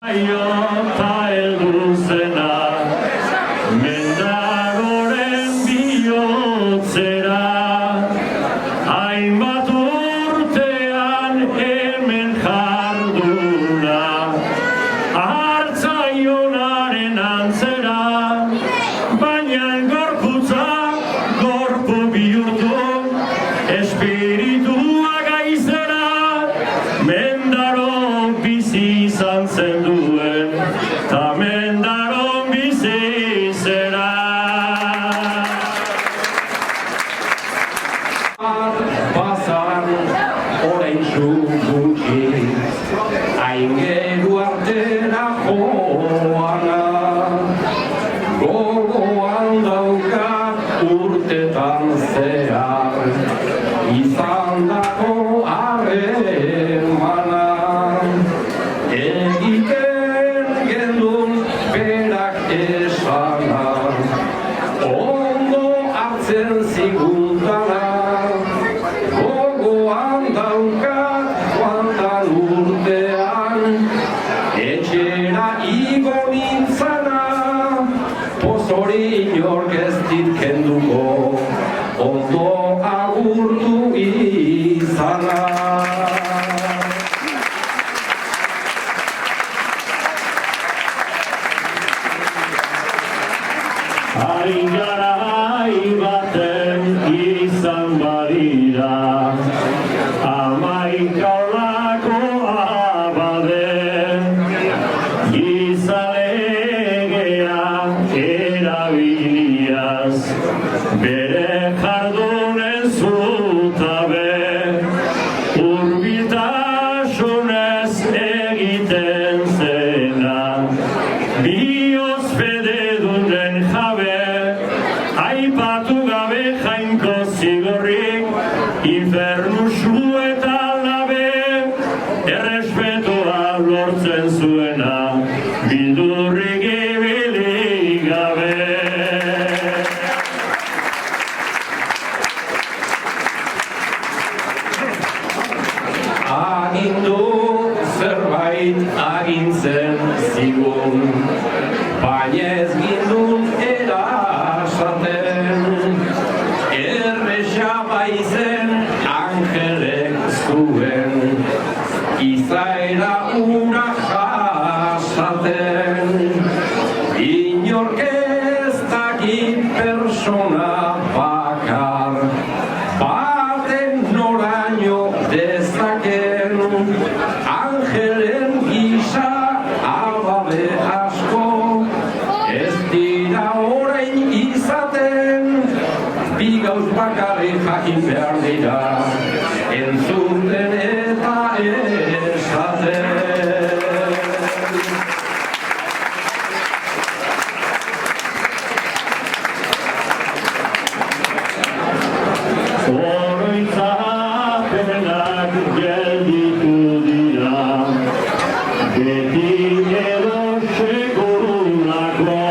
Aiota heldu zena, mendagoren bihotzera, hainbat urtean hemen jarduna, hartzaionaren antzera, baina gorputza gorpu bihurtu, espiritua gaizera, mendaron bizi izan zen duen, ta mendaron bizi zera. Bazar orain gutxi, aingeru artera joana, gogoan daukat urtetan zehar, izandako harremana. Egiten gendun berak esana, ondo hartzen zigutana, gogoan daukat joan urtean, etxera igo nintzana, pozori inork ez dit kenduko, ondo agurtu izana. Hain garai baten izan badira, hamaika olako abade, gizalegea erabiliaz, bere jardunen zutabe, hurbiltasunez egiten zena, bihotz fededunen jabe, aipatu gabe jainko zigorrik, infernu su eta labe, errespetua lortzen zuena, bildurrik ibili gabe. Agindu zerbait agintzen zigun, baina ez gindun erasaten, erresa baizen angelek zuen, izaera ura jasaten, inork ez dakit persona bakar, baten noraino dezaken, angelen gisa ababe asko, ez dira orain izaten, bi gauz bakarrik jakin behar dira, entzuten eta esaten. Oroitzapenak gelditu dira, beti edo segurunako,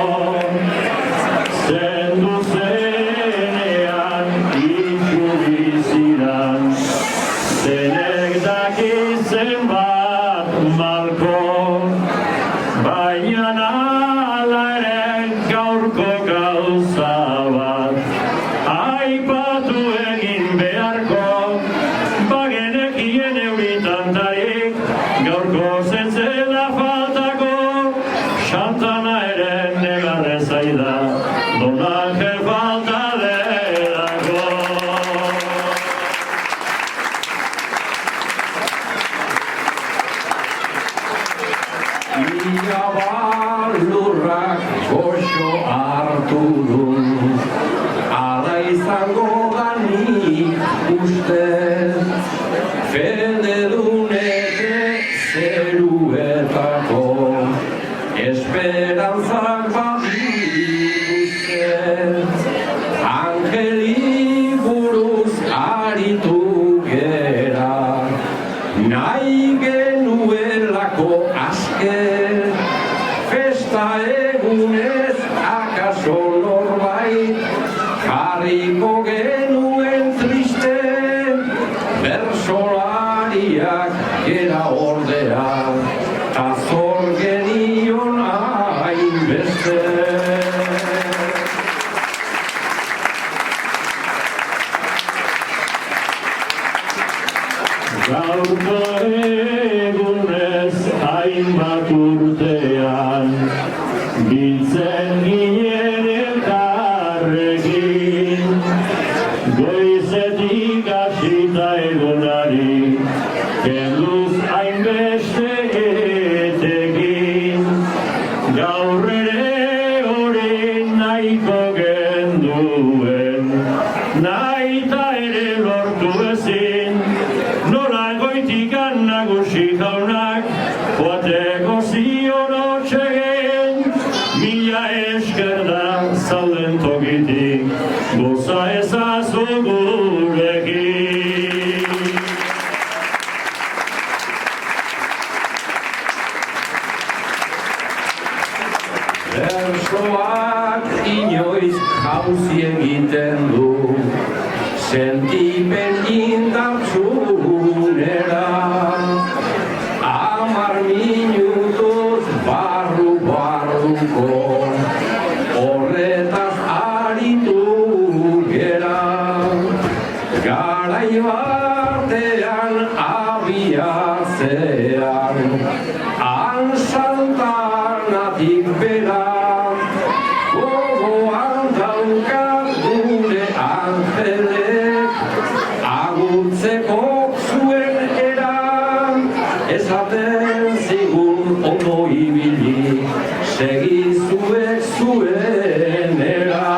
zendu zenean itxubiziran, zenek daki zenbat malko, baina hala ere gaurko gauza bat, aipatu egin beharko, bagenekien euritantarik, gaurko zentzela faltako, Santana ere negarren zaida, Don Angel falta delako. Ia balurrak goxo hartu du, ala izango da nik uste, fededuneke zeruetako, esperantzak badituzte, angeli buruz aritu gera, nahi genuelako aske, festa egunez akaso norbait, jarriko genuen triste, bersolariak gera ordea, ta zor Gaurko egunez hainbat urtean biltzen ginen elkarrekin goizetik hasita egonari kenduz hainbeste etekin gaur ere hori nahiko genduen nahita ere lortu ezin nola goitikan nagusi jaunak joateko zion otxegin mila esker da zauden tokitik goza ezazu gurekin. Bersoak inoiz jauzi egiten du sentipen indartsunera 10 minutuz barruko horretaz aritu gera garai batean abiatzean han Santanatik bera gogoan daukat gure angelek agurtzeko zuen eran esaten zigun ondo ibili segi zuek zuen eran.